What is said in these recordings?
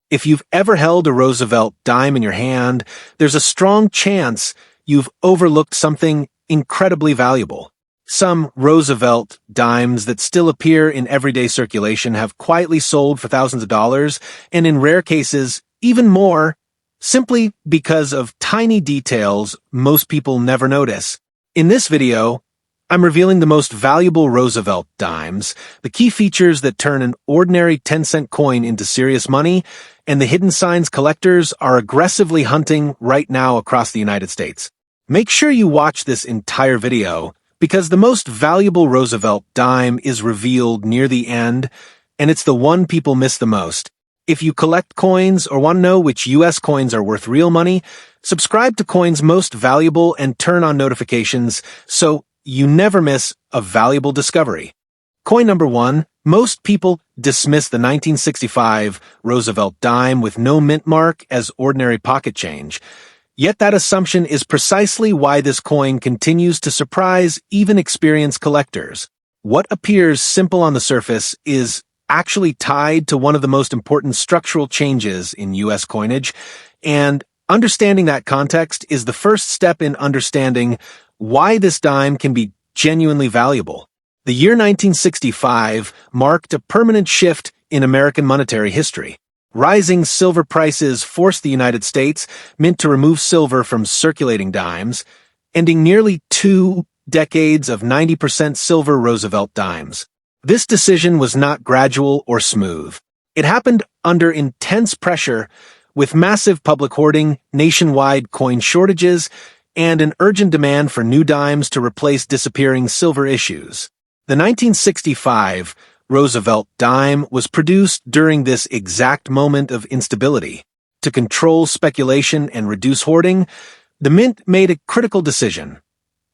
If you've ever held a Roosevelt dime in your hand, there's a strong chance you've overlooked something incredibly valuable. Some Roosevelt dimes that still appear in everyday circulation have quietly sold for thousands of dollars, and in rare cases, even more, simply because of tiny details most people never notice. In this video, I'm revealing the most valuable Roosevelt dimes, the key features that turn an ordinary 10-cent coin into serious money, and the hidden signs collectors are aggressively hunting right now across the United States. Make sure you watch this entire video, because the most valuable Roosevelt dime is revealed near the end, and it's the one people miss the most. If you collect coins or want to know which US coins are worth real money, subscribe to Coins Most Valuable and turn on notifications so you never miss a valuable discovery. Coin number 1. Most people dismiss the 1965 Roosevelt dime with no mint mark as ordinary pocket change. Yet that assumption is precisely why this coin continues to surprise even experienced collectors. What appears simple on the surface is actually tied to one of the most important structural changes in U.S. coinage, and understanding that context is the first step in understanding why this dime can be genuinely valuable. The year 1965 marked a permanent shift in American monetary history. Rising silver prices forced the United States Mint to remove silver from circulating dimes, ending nearly 2 decades of 90% silver Roosevelt dimes. This decision was not gradual or smooth. It happened under intense pressure, with massive public hoarding, nationwide coin shortages, and an urgent demand for new dimes to replace disappearing silver issues. The 1965 Roosevelt dime was produced during this exact moment of instability. To control speculation and reduce hoarding, the Mint made a critical decision.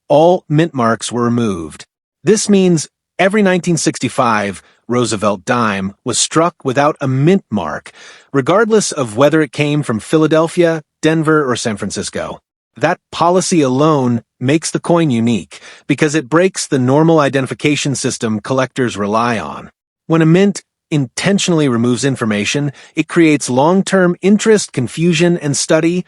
All mint marks were removed. This means every 1965 Roosevelt dime was struck without a mint mark, regardless of whether it came from Philadelphia, Denver, or San Francisco. That policy alone makes the coin unique, because it breaks the normal identification system collectors rely on. When a mint intentionally removes information, it creates long-term interest, confusion, and study,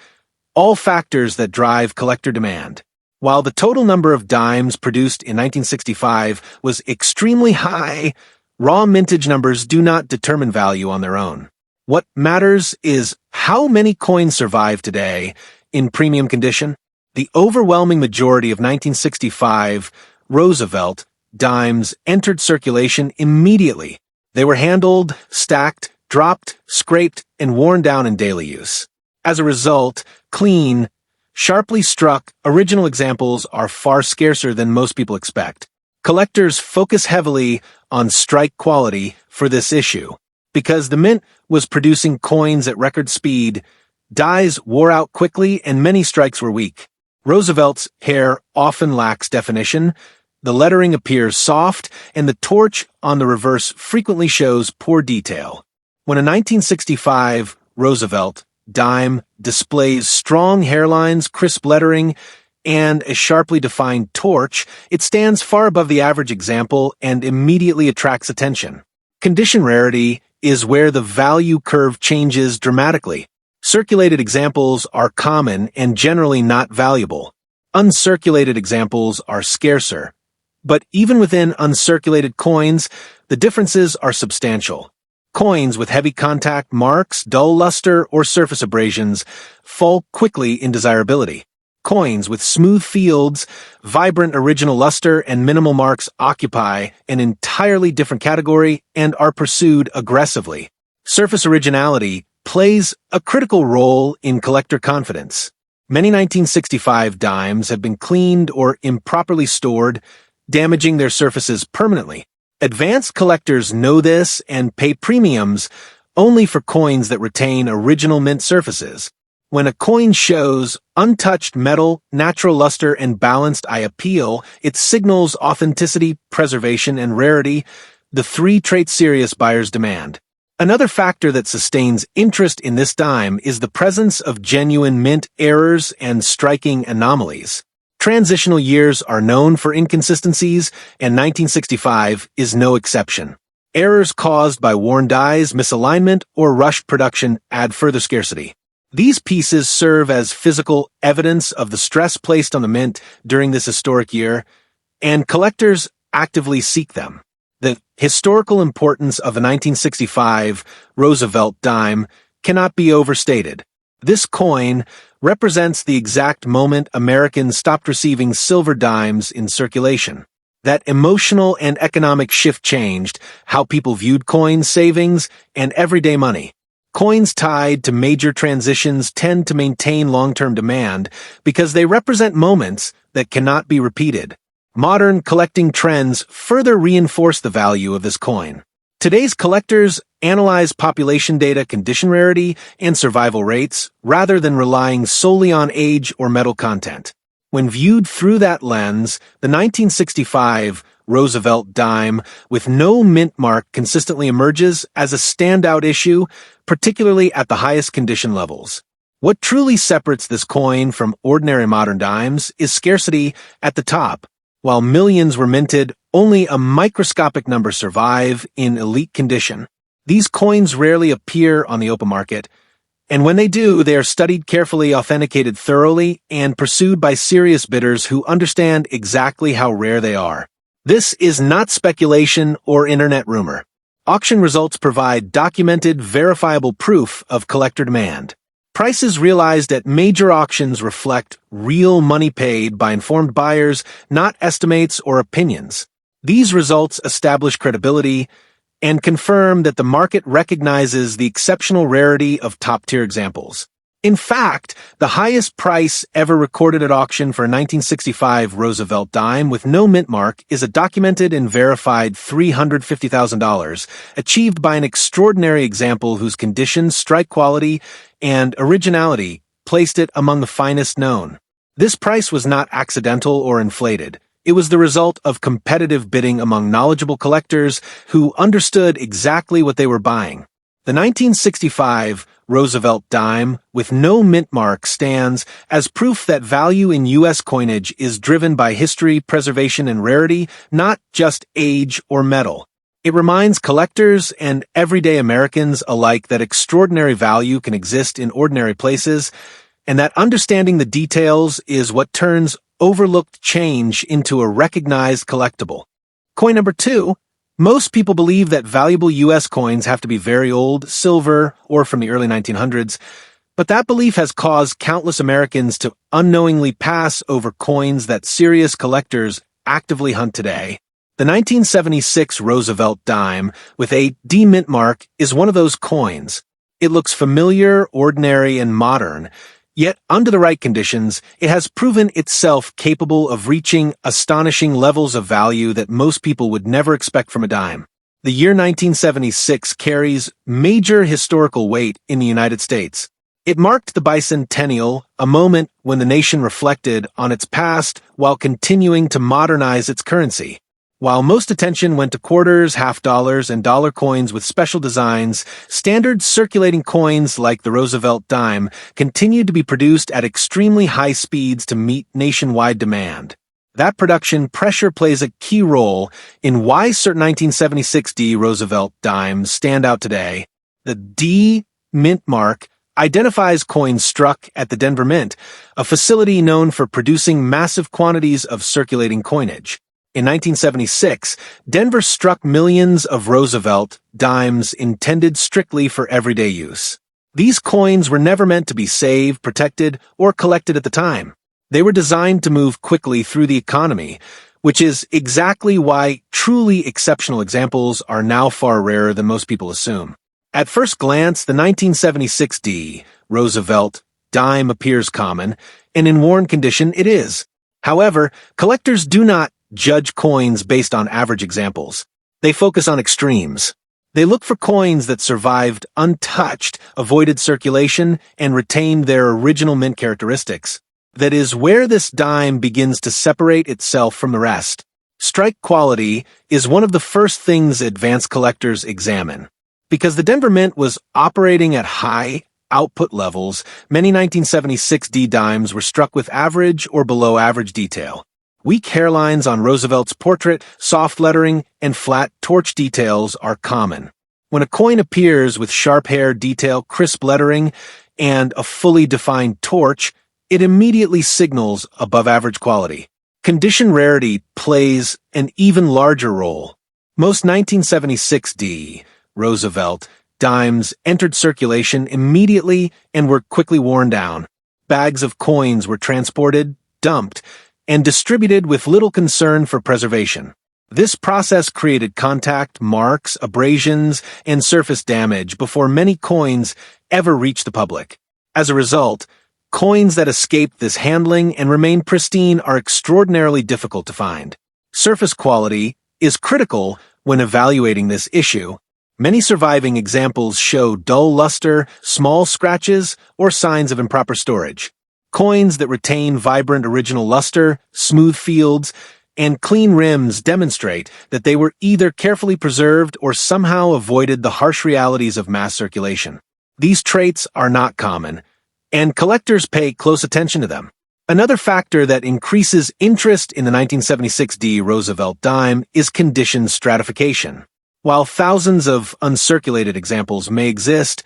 all factors that drive collector demand. While the total number of dimes produced in 1965 was extremely high, raw mintage numbers do not determine value on their own. What matters is how many coins survive today in premium condition. The overwhelming majority of 1965 Roosevelt dimes entered circulation immediately. They were handled, stacked, dropped, scraped, and worn down in daily use. As a result, clean, sharply struck, original examples are far scarcer than most people expect. Collectors focus heavily on strike quality for this issue. Because the Mint was producing coins at record speed, dies wore out quickly and many strikes were weak. Roosevelt's hair often lacks definition, the lettering appears soft, and the torch on the reverse frequently shows poor detail. When a 1965 Roosevelt dime displays strong hairlines, crisp lettering, and a sharply defined torch, it stands far above the average example and immediately attracts attention. Condition rarity is where the value curve changes dramatically. Circulated examples are common and generally not valuable. Uncirculated examples are scarcer. But even within uncirculated coins, the differences are substantial. Coins with heavy contact marks, dull luster, or surface abrasions fall quickly in desirability. Coins with smooth fields, vibrant original luster, and minimal marks occupy an entirely different category and are pursued aggressively. Surface originality plays a critical role in collector confidence. Many 1965 dimes have been cleaned or improperly stored, damaging their surfaces permanently. Advanced collectors know this and pay premiums only for coins that retain original mint surfaces. When a coin shows untouched metal, natural luster, and balanced eye appeal, it signals authenticity, preservation, and rarity, the three traits serious buyers demand. Another factor that sustains interest in this dime is the presence of genuine mint errors and striking anomalies. Transitional years are known for inconsistencies, and 1965 is no exception. Errors caused by worn dies, misalignment, or rushed production add further scarcity. These pieces serve as physical evidence of the stress placed on the mint during this historic year, and collectors actively seek them. The historical importance of the 1965 Roosevelt dime cannot be overstated. This coin represents the exact moment Americans stopped receiving silver dimes in circulation. That emotional and economic shift changed how people viewed coins, savings, and everyday money. Coins tied to major transitions tend to maintain long-term demand because they represent moments that cannot be repeated. Modern collecting trends further reinforce the value of this coin. Today's collectors analyze population data, condition rarity, and survival rates rather than relying solely on age or metal content. When viewed through that lens, the 1965 Roosevelt dime with no mint mark consistently emerges as a standout issue, particularly at the highest condition levels. What truly separates this coin from ordinary modern dimes is scarcity at the top. While millions were minted, only a microscopic number survive in elite condition. These coins rarely appear on the open market, and when they do, they are studied carefully, authenticated thoroughly, and pursued by serious bidders who understand exactly how rare they are. This is not speculation or internet rumor. Auction results provide documented, verifiable proof of collector demand. Prices realized at major auctions reflect real money paid by informed buyers, not estimates or opinions. These results establish credibility and confirm that the market recognizes the exceptional rarity of top-tier examples. In fact, the highest price ever recorded at auction for a 1965 Roosevelt dime with no mint mark is a documented and verified $350,000, achieved by an extraordinary example whose conditions, strike quality, and originality placed it among the finest known. This price was not accidental or inflated. It was the result of competitive bidding among knowledgeable collectors who understood exactly what they were buying. The 1965 Roosevelt dime with no mint mark stands as proof that value in U.S. coinage is driven by history, preservation, and rarity, not just age or metal. It reminds collectors and everyday Americans alike that extraordinary value can exist in ordinary places, and that understanding the details is what turns overlooked change into a recognized collectible. Coin number 2. Most people believe that valuable U.S. coins have to be very old, silver, or from the early 1900s, but that belief has caused countless Americans to unknowingly pass over coins that serious collectors actively hunt today. The 1976 Roosevelt dime with a D mint mark is one of those coins. It looks familiar, ordinary, and modern, yet under the right conditions, it has proven itself capable of reaching astonishing levels of value that most people would never expect from a dime. The year 1976 carries major historical weight in the United States. It marked the bicentennial, a moment when the nation reflected on its past while continuing to modernize its currency. While most attention went to quarters, half dollars, and dollar coins with special designs, standard circulating coins like the Roosevelt dime continued to be produced at extremely high speeds to meet nationwide demand. That production pressure plays a key role in why certain 1976 D Roosevelt dimes stand out today. The D mint mark identifies coins struck at the Denver Mint, a facility known for producing massive quantities of circulating coinage. In 1976, Denver struck millions of Roosevelt dimes intended strictly for everyday use. These coins were never meant to be saved, protected, or collected at the time. They were designed to move quickly through the economy, which is exactly why truly exceptional examples are now far rarer than most people assume. At first glance, the 1976 D Roosevelt dime appears common, and in worn condition it is. However, collectors do not judge coins based on average examples. They focus on extremes. They look for coins that survived untouched, avoided circulation, and retained their original mint characteristics. That is where this dime begins to separate itself from the rest. Strike quality is one of the first things advanced collectors examine. Because the Denver Mint was operating at high output levels, many 1976 D dimes were struck with average or below average detail. Weak hairlines on Roosevelt's portrait, soft lettering, and flat torch details are common. When a coin appears with sharp hair detail, crisp lettering, and a fully defined torch, it immediately signals above-average quality. Condition rarity plays an even larger role. Most 1976 D Roosevelt dimes entered circulation immediately and were quickly worn down. Bags of coins were transported, dumped, and distributed with little concern for preservation. This process created contact, marks, abrasions, and surface damage before many coins ever reached the public. As a result, coins that escape this handling and remain pristine are extraordinarily difficult to find. Surface quality is critical when evaluating this issue. Many surviving examples show dull luster, small scratches, or signs of improper storage. Coins that retain vibrant original luster, smooth fields, and clean rims demonstrate that they were either carefully preserved or somehow avoided the harsh realities of mass circulation. These traits are not common, and collectors pay close attention to them. Another factor that increases interest in the 1976 D Roosevelt dime is condition stratification. While thousands of uncirculated examples may exist,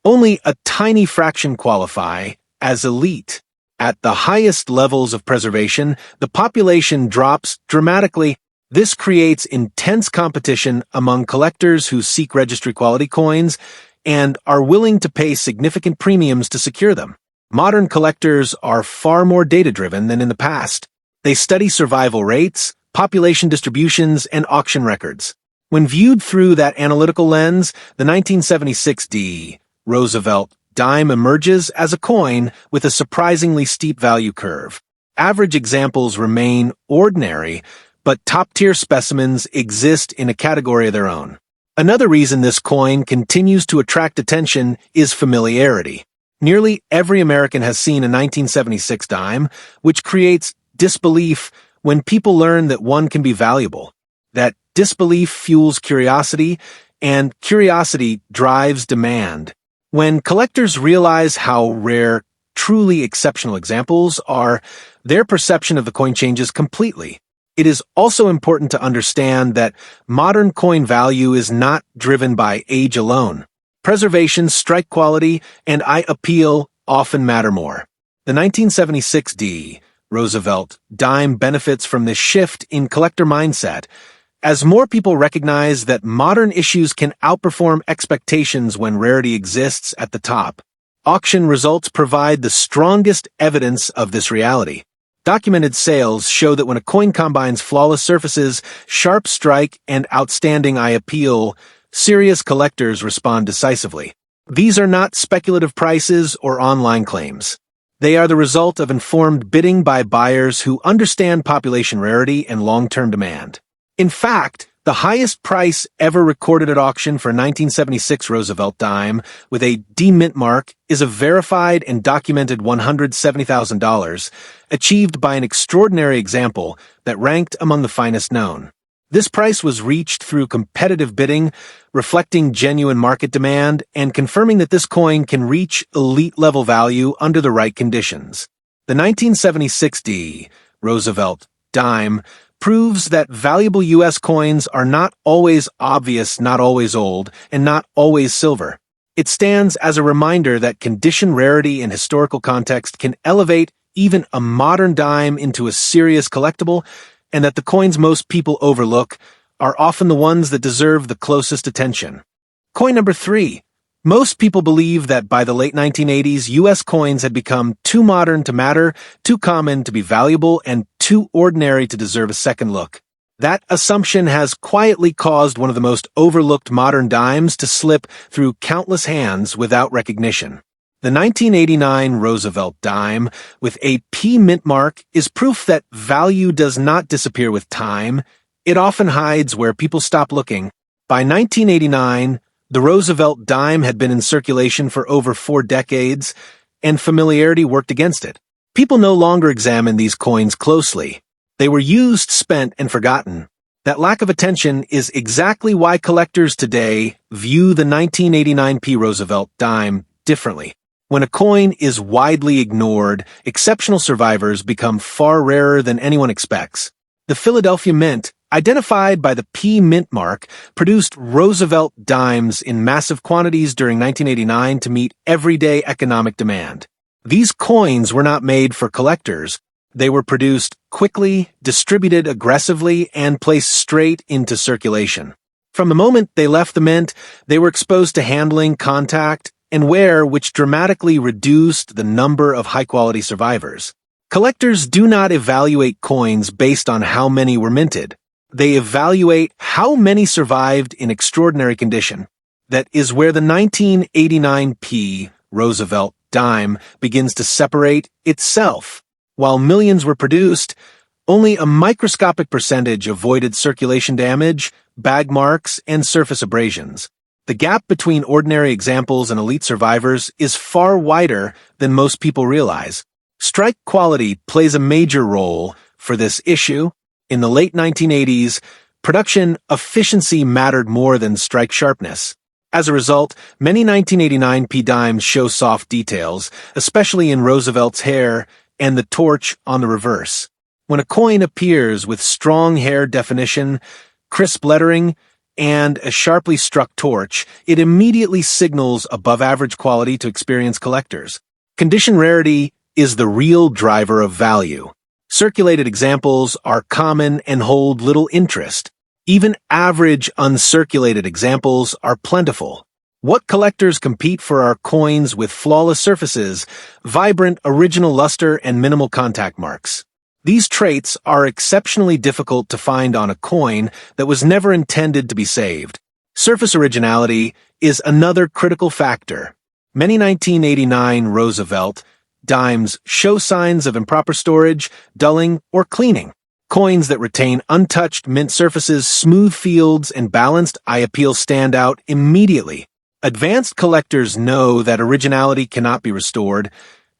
only a tiny fraction qualify as elite. At the highest levels of preservation, the population drops dramatically. This creates intense competition among collectors who seek registry-quality coins and are willing to pay significant premiums to secure them. Modern collectors are far more data-driven than in the past. They study survival rates, population distributions, and auction records. When viewed through that analytical lens, the 1976 D Roosevelt dime emerges as a coin with a surprisingly steep value curve. Average examples remain ordinary, but top-tier specimens exist in a category of their own. Another reason this coin continues to attract attention is familiarity. Nearly every American has seen a 1976 dime, which creates disbelief when people learn that one can be valuable. That disbelief fuels curiosity, and curiosity drives demand. When collectors realize how rare, truly exceptional examples are, their perception of the coin changes completely. It is also important to understand that modern coin value is not driven by age alone. Preservation, strike quality, and eye appeal often matter more. The 1976 D Roosevelt dime benefits from this shift in collector mindset, as more people recognize that modern issues can outperform expectations when rarity exists at the top. Auction results provide the strongest evidence of this reality. Documented sales show that when a coin combines flawless surfaces, sharp strike, and outstanding eye appeal, serious collectors respond decisively. These are not speculative prices or online claims. They are the result of informed bidding by buyers who understand population rarity and long-term demand. In fact, the highest price ever recorded at auction for a 1976 Roosevelt dime with a D mintmark is a verified and documented $170,000, achieved by an extraordinary example that ranked among the finest known. This price was reached through competitive bidding, reflecting genuine market demand and confirming that this coin can reach elite-level value under the right conditions. The 1976 D Roosevelt dime proves that valuable U.S. coins are not always obvious, not always old, and not always silver. It stands as a reminder that condition rarity and historical context can elevate even a modern dime into a serious collectible, and that the coins most people overlook are often the ones that deserve the closest attention. Coin number 3. Most people believe that by the late 1980s, U.S. coins had become too modern to matter, too common to be valuable, and too ordinary to deserve a second look. That assumption has quietly caused one of the most overlooked modern dimes to slip through countless hands without recognition. The 1989 Roosevelt dime with a P mintmark is proof that value does not disappear with time. It often hides where people stop looking. By 1989, the Roosevelt dime had been in circulation for over 4 decades, and familiarity worked against it. People no longer examine these coins closely. They were used, spent, and forgotten. That lack of attention is exactly why collectors today view the 1989 P Roosevelt dime differently. When a coin is widely ignored, exceptional survivors become far rarer than anyone expects. The Philadelphia Mint, identified by the P mintmark, produced Roosevelt dimes in massive quantities during 1989 to meet everyday economic demand. These coins were not made for collectors. They were produced quickly, distributed aggressively, and placed straight into circulation. From the moment they left the mint, they were exposed to handling, contact, and wear, which dramatically reduced the number of high-quality survivors. Collectors do not evaluate coins based on how many were minted. They evaluate how many survived in extraordinary condition. That is where the 1989 P Roosevelt dime begins to separate itself. While millions were produced, only a microscopic percentage avoided circulation damage, bag marks, and surface abrasions. The gap between ordinary examples and elite survivors is far wider than most people realize. Strike quality plays a major role for this issue. In the late 1980s, production efficiency mattered more than strike sharpness. As a result, many 1989 P dimes show soft details, especially in Roosevelt's hair and the torch on the reverse. When a coin appears with strong hair definition, crisp lettering, and a sharply struck torch, it immediately signals above-average quality to experienced collectors. Condition rarity is the real driver of value. Circulated examples are common and hold little interest. Even average uncirculated examples are plentiful. What collectors compete for are coins with flawless surfaces, vibrant original luster, and minimal contact marks. These traits are exceptionally difficult to find on a coin that was never intended to be saved. Surface originality is another critical factor. Many 1989 Roosevelt dimes show signs of improper storage, dulling, or cleaning. Coins that retain untouched mint surfaces, smooth fields, and balanced eye appeal stand out immediately. Advanced collectors know that originality cannot be restored,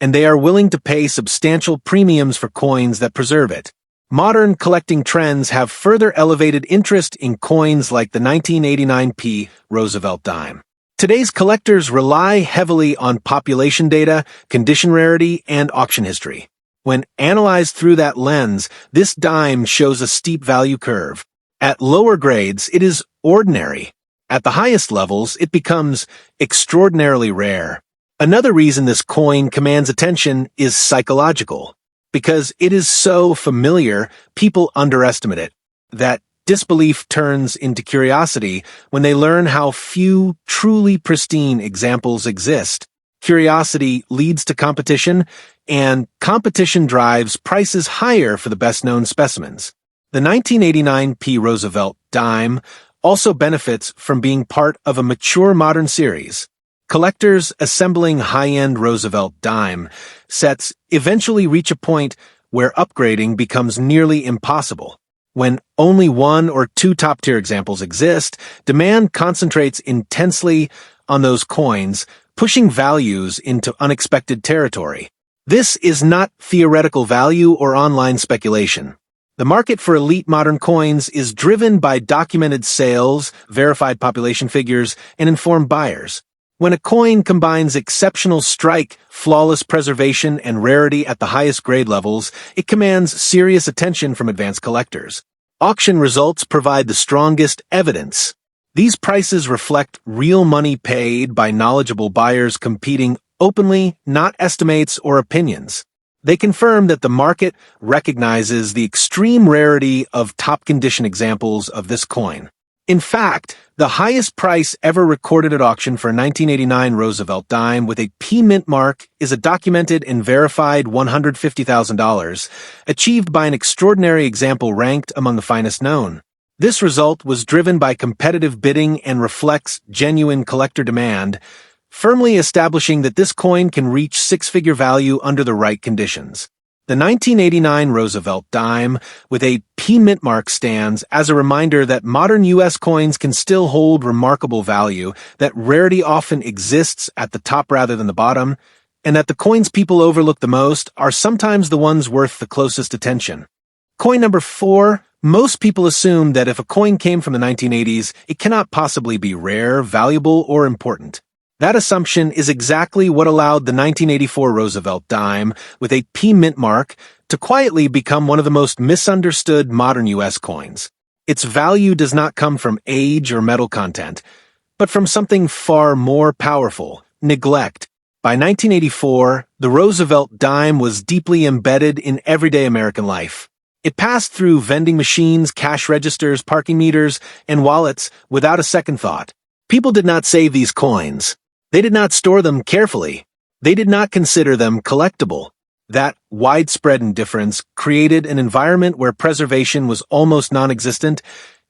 and they are willing to pay substantial premiums for coins that preserve it. Modern collecting trends have further elevated interest in coins like the 1989 P Roosevelt dime. Today's collectors rely heavily on population data, condition rarity, and auction history. When analyzed through that lens, this dime shows a steep value curve. At lower grades, it is ordinary. At the highest levels, it becomes extraordinarily rare. Another reason this coin commands attention is psychological. Because it is so familiar, people underestimate it. That disbelief turns into curiosity when they learn how few truly pristine examples exist. Curiosity leads to competition, and competition drives prices higher for the best-known specimens. The 1989 P Roosevelt dime also benefits from being part of a mature modern series. Collectors assembling high-end Roosevelt dime sets eventually reach a point where upgrading becomes nearly impossible. When only one or two top-tier examples exist, demand concentrates intensely on those coins, pushing values into unexpected territory. This is not theoretical value or online speculation. The market for elite modern coins is driven by documented sales, verified population figures, and informed buyers. When a coin combines exceptional strike, flawless preservation, and rarity at the highest grade levels, it commands serious attention from advanced collectors. Auction results provide the strongest evidence. These prices reflect real money paid by knowledgeable buyers competing openly, not estimates or opinions. They confirm that the market recognizes the extreme rarity of top-condition examples of this coin. In fact, the highest price ever recorded at auction for a 1989 Roosevelt dime with a P mintmark is a documented and verified $150,000, achieved by an extraordinary example ranked among the finest known. This result was driven by competitive bidding and reflects genuine collector demand, firmly establishing that this coin can reach six-figure value under the right conditions. The 1989 Roosevelt dime with a P mintmark stands as a reminder that modern U.S. coins can still hold remarkable value, that rarity often exists at the top rather than the bottom, and that the coins people overlook the most are sometimes the ones worth the closest attention. Coin number 4. Most people assume that if a coin came from the 1980s, it cannot possibly be rare, valuable, or important. That assumption is exactly what allowed the 1984 Roosevelt dime with a P mintmark to quietly become one of the most misunderstood modern U.S. coins. Its value does not come from age or metal content, but from something far more powerful: neglect. By 1984, the Roosevelt dime was deeply embedded in everyday American life. It passed through vending machines, cash registers, parking meters, and wallets without a second thought. People did not save these coins. They did not store them carefully. They did not consider them collectible. That widespread indifference created an environment where preservation was almost non-existent,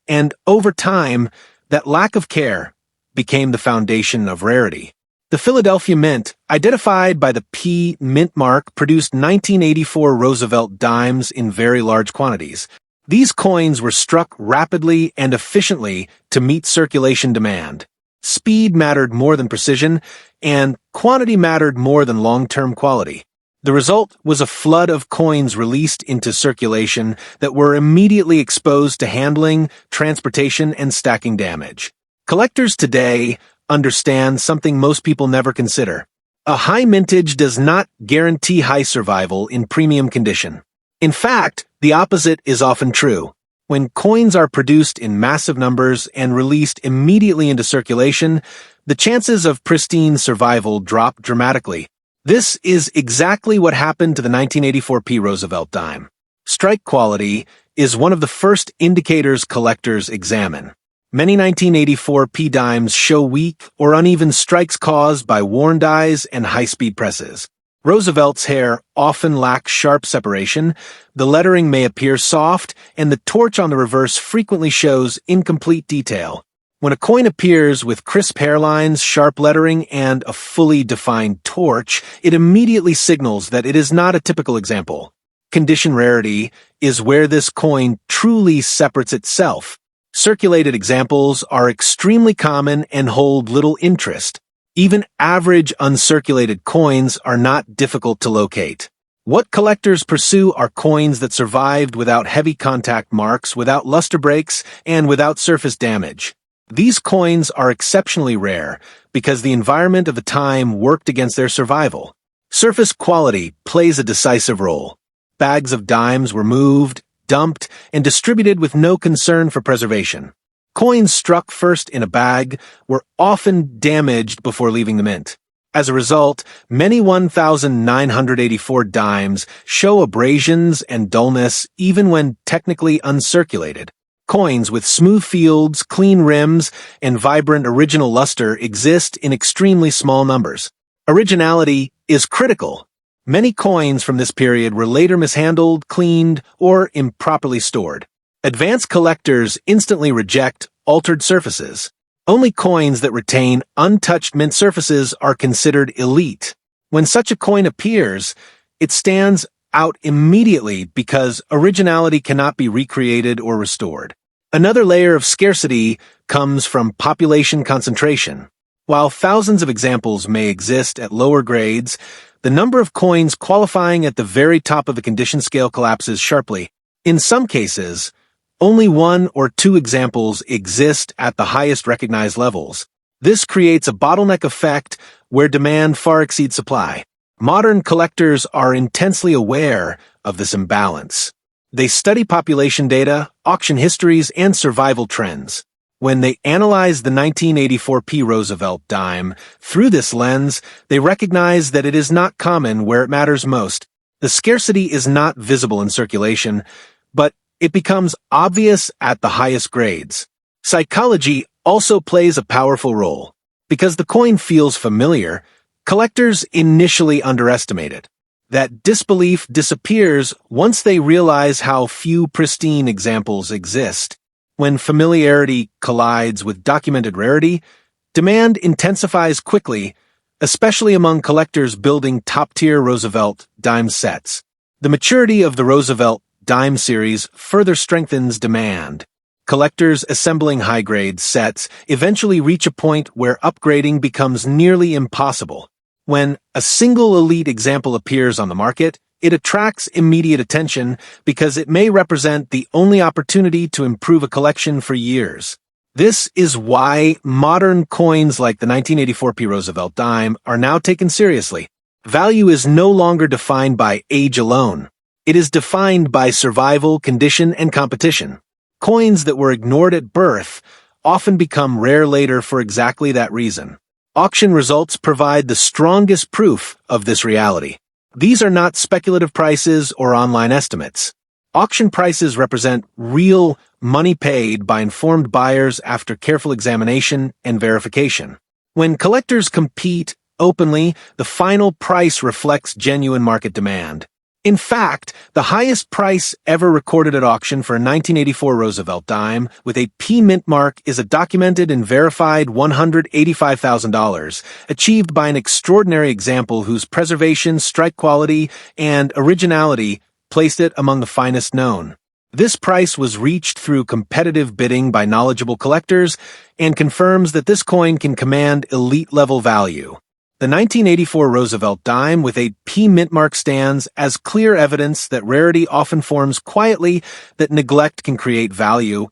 and over time, that lack of care became the foundation of rarity. The Philadelphia Mint, identified by the P mintmark, produced 1984 Roosevelt dimes in very large quantities. These coins were struck rapidly and efficiently to meet circulation demand. Speed mattered more than precision, and quantity mattered more than long-term quality. The result was a flood of coins released into circulation that were immediately exposed to handling, transportation, and stacking damage. Collectors today understand something most people never consider. A high mintage does not guarantee high survival in premium condition. In fact, the opposite is often true. When coins are produced in massive numbers and released immediately into circulation, the chances of pristine survival drop dramatically. This is exactly what happened to the 1984 P Roosevelt dime. Strike quality is one of the first indicators collectors examine. Many 1984 P dimes show weak or uneven strikes caused by worn dies and high-speed presses. Roosevelt's hair often lacks sharp separation, the lettering may appear soft, and the torch on the reverse frequently shows incomplete detail. When a coin appears with crisp hairlines, sharp lettering, and a fully defined torch, it immediately signals that it is not a typical example. Condition rarity is where this coin truly separates itself. Circulated examples are extremely common and hold little interest. Even average uncirculated coins are not difficult to locate. What collectors pursue are coins that survived without heavy contact marks, without luster breaks, and without surface damage. These coins are exceptionally rare because the environment of the time worked against their survival. Surface quality plays a decisive role. Bags of dimes were moved, dumped, and distributed with no concern for preservation. Coins struck first in a bag were often damaged before leaving the mint. As a result, many 1,984 dimes show abrasions and dullness even when technically uncirculated. Coins with smooth fields, clean rims, and vibrant original luster exist in extremely small numbers. Originality is critical. Many coins from this period were later mishandled, cleaned, or improperly stored. Advanced collectors instantly reject altered surfaces. Only coins that retain untouched mint surfaces are considered elite. When such a coin appears, it stands out immediately because originality cannot be recreated or restored. Another layer of scarcity comes from population concentration. While thousands of examples may exist at lower grades, the number of coins qualifying at the very top of the condition scale collapses sharply. In some cases, only one or two examples exist at the highest recognized levels. This creates a bottleneck effect where demand far exceeds supply. Modern collectors are intensely aware of this imbalance. They study population data, auction histories, and survival trends. When they analyze the 1984 P Roosevelt dime through this lens, they recognize that it is not common where it matters most. The scarcity is not visible in circulation, but it becomes obvious at the highest grades. Psychology also plays a powerful role. Because the coin feels familiar, collectors initially underestimate it. That disbelief disappears once they realize how few pristine examples exist. When familiarity collides with documented rarity, demand intensifies quickly, especially among collectors building top-tier Roosevelt dime sets. The maturity of the Roosevelt dime series further strengthens demand. Collectors assembling high-grade sets eventually reach a point where upgrading becomes nearly impossible. When a single elite example appears on the market, it attracts immediate attention because it may represent the only opportunity to improve a collection for years. This is why modern coins like the 1984 P Roosevelt dime are now taken seriously. Value is no longer defined by age alone. It is defined by survival, condition, and competition. Coins that were ignored at birth often become rare later for exactly that reason. Auction results provide the strongest proof of this reality. These are not speculative prices or online estimates. Auction prices represent real money paid by informed buyers after careful examination and verification. When collectors compete openly, the final price reflects genuine market demand. In fact, the highest price ever recorded at auction for a 1984 Roosevelt dime with a P mintmark is a documented and verified $185,000, achieved by an extraordinary example whose preservation, strike quality, and originality placed it among the finest known. This price was reached through competitive bidding by knowledgeable collectors and confirms that this coin can command elite-level value. The 1984 Roosevelt dime with a P mintmark stands as clear evidence that rarity often forms quietly, that neglect can create value,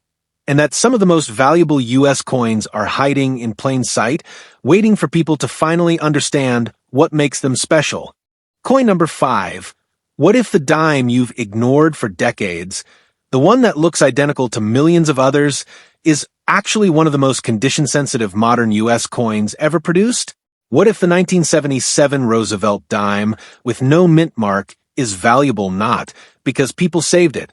and that some of the most valuable U.S. coins are hiding in plain sight, waiting for people to finally understand what makes them special. Coin number 5. What if the dime you've ignored for decades, the one that looks identical to millions of others, is actually one of the most condition-sensitive modern U.S. coins ever produced? What if the 1977 Roosevelt dime with no mint mark is valuable not because people saved it,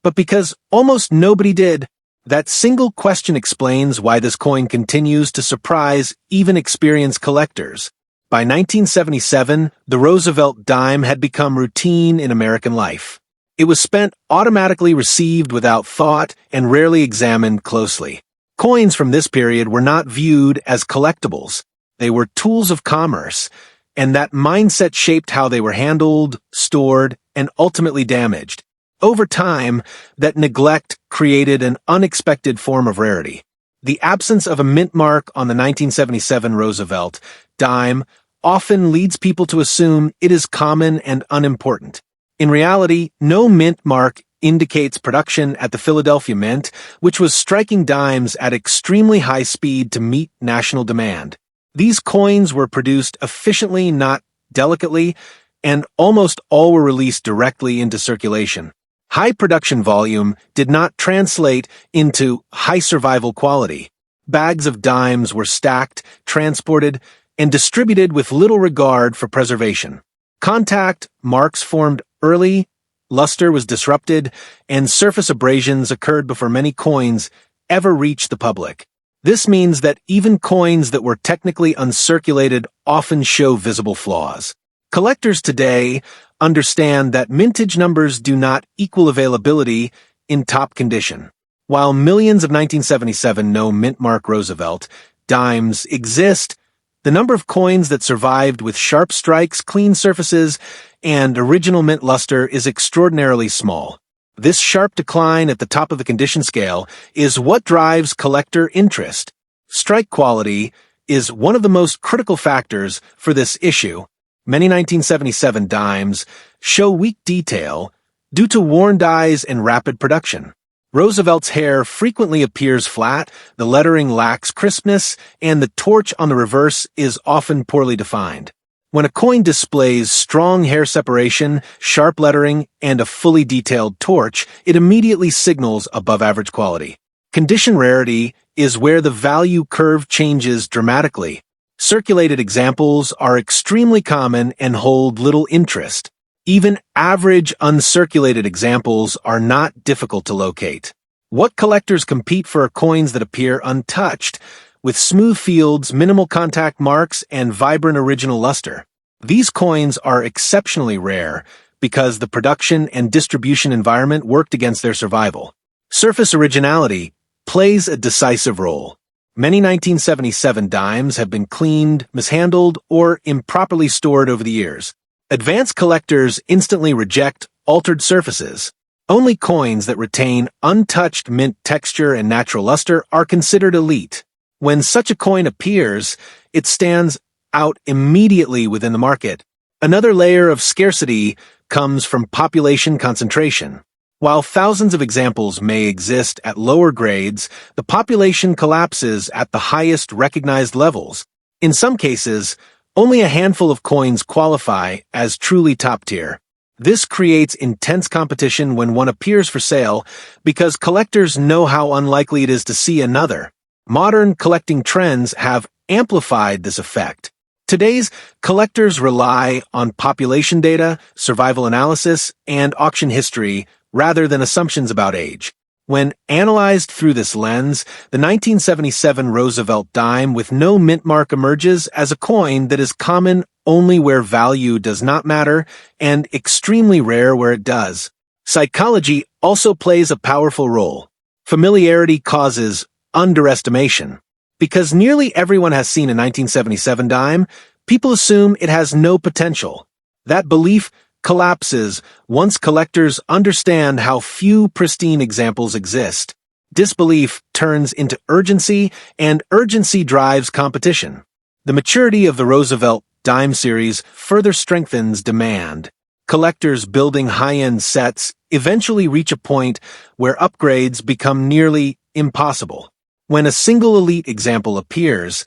but because almost nobody did? That single question explains why this coin continues to surprise even experienced collectors. By 1977, the Roosevelt dime had become routine in American life. It was spent automatically received without thought and rarely examined closely. Coins from this period were not viewed as collectibles. They were tools of commerce, and that mindset shaped how they were handled, stored, and ultimately damaged. Over time, that neglect created an unexpected form of rarity. The absence of a mint mark on the 1977 Roosevelt dime often leads people to assume it is common and unimportant. In reality, no mint mark indicates production at the Philadelphia Mint, which was striking dimes at extremely high speed to meet national demand. These coins were produced efficiently, not delicately, and almost all were released directly into circulation. High production volume did not translate into high survival quality. Bags of dimes were stacked, transported, and distributed with little regard for preservation. Contact marks formed early, luster was disrupted, and surface abrasions occurred before many coins ever reached the public. This means that even coins that were technically uncirculated often show visible flaws. Collectors today understand that mintage numbers do not equal availability in top condition. While millions of 1977 no mintmark Roosevelt dimes exist, the number of coins that survived with sharp strikes, clean surfaces, and original mint luster is extraordinarily small. This sharp decline at the top of the condition scale is what drives collector interest. Strike quality is one of the most critical factors for this issue. Many 1977 dimes show weak detail due to worn dies and rapid production. Roosevelt's hair frequently appears flat, the lettering lacks crispness, and the torch on the reverse is often poorly defined. When a coin displays strong hair separation, sharp lettering, and a fully detailed torch, it immediately signals above-average quality. Condition rarity is where the value curve changes dramatically. Circulated examples are extremely common and hold little interest. Even average uncirculated examples are not difficult to locate. What collectors compete for are coins that appear untouched, with smooth fields, minimal contact marks, and vibrant original luster. These coins are exceptionally rare because the production and distribution environment worked against their survival. Surface originality plays a decisive role. Many 1977 dimes have been cleaned, mishandled, or improperly stored over the years. Advanced collectors instantly reject altered surfaces. Only coins that retain untouched mint texture and natural luster are considered elite. When such a coin appears, it stands out immediately within the market. Another layer of scarcity comes from population concentration. While thousands of examples may exist at lower grades, the population collapses at the highest recognized levels. In some cases, only a handful of coins qualify as truly top tier. This creates intense competition when one appears for sale because collectors know how unlikely it is to see another. Modern collecting trends have amplified this effect. Today's collectors rely on population data, survival analysis, and auction history rather than assumptions about age. When analyzed through this lens, the 1977 Roosevelt dime with no mint mark emerges as a coin that is common only where value does not matter and extremely rare where it does. Psychology also plays a powerful role. Familiarity causes underestimation. Because nearly everyone has seen a 1977 dime, people assume it has no potential. That belief collapses once collectors understand how few pristine examples exist. Disbelief turns into urgency, and urgency drives competition. The maturity of the Roosevelt dime series further strengthens demand. Collectors building high-end sets eventually reach a point where upgrades become nearly impossible. When a single elite example appears,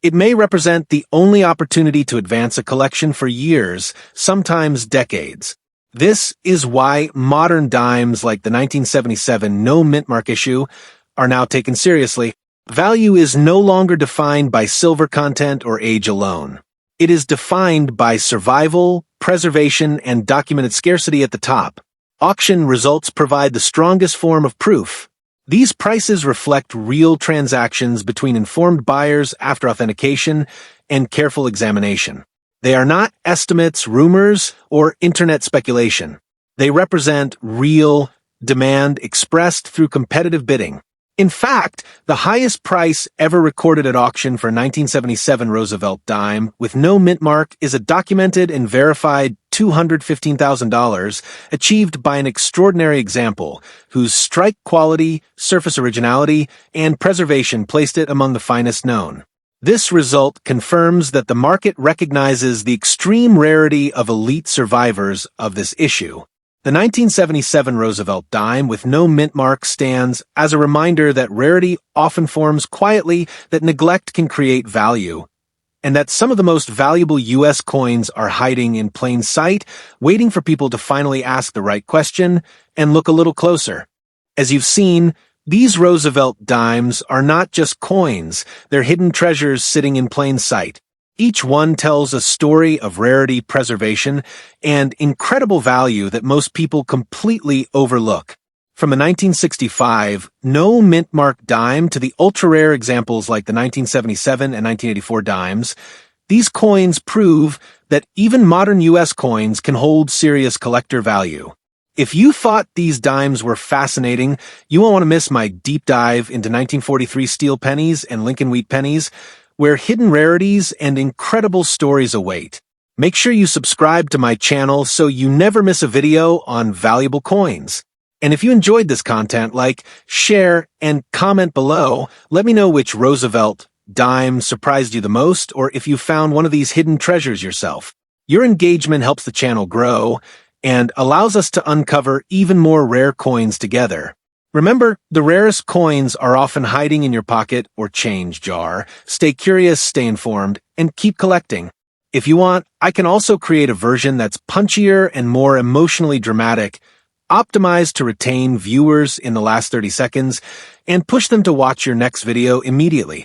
it may represent the only opportunity to advance a collection for years, sometimes decades. This is why modern dimes like the 1977 no mint mark issue are now taken seriously. Value is no longer defined by silver content or age alone. It is defined by survival, preservation, and documented scarcity at the top. Auction results provide the strongest form of proof. These prices reflect real transactions between informed buyers after authentication and careful examination. They are not estimates, rumors, or internet speculation. They represent real demand expressed through competitive bidding. In fact, the highest price ever recorded at auction for a 1977 Roosevelt dime with no mint mark is a documented and verified $215,000 achieved by an extraordinary example whose strike quality, surface originality, and preservation placed it among the finest known. This result confirms that the market recognizes the extreme rarity of elite survivors of this issue. The 1977 Roosevelt dime with no mint mark stands as a reminder that rarity often forms quietly, that neglect can create value, and that some of the most valuable U.S. coins are hiding in plain sight, waiting for people to finally ask the right question and look a little closer. As you've seen, these Roosevelt dimes are not just coins, they're hidden treasures sitting in plain sight. Each one tells a story of rarity, preservation, and incredible value that most people completely overlook. From a 1965 no mint mark dime to the ultra-rare examples like the 1977 and 1984 dimes, these coins prove that even modern U.S. coins can hold serious collector value. If you thought these dimes were fascinating, you won't want to miss my deep dive into 1943 steel pennies and Lincoln wheat pennies, where hidden rarities and incredible stories await. Make sure you subscribe to my channel so you never miss a video on valuable coins. And if you enjoyed this content, like, share, and comment below. Let me know which Roosevelt dime surprised you the most, or if you found one of these hidden treasures yourself. Your engagement helps the channel grow and allows us to uncover even more rare coins together. Remember, the rarest coins are often hiding in your pocket or change jar. Stay curious, stay informed, and keep collecting. If you want, I can also create a version that's punchier and more emotionally dramatic, optimized to retain viewers in the last 30 seconds, and push them to watch your next video immediately.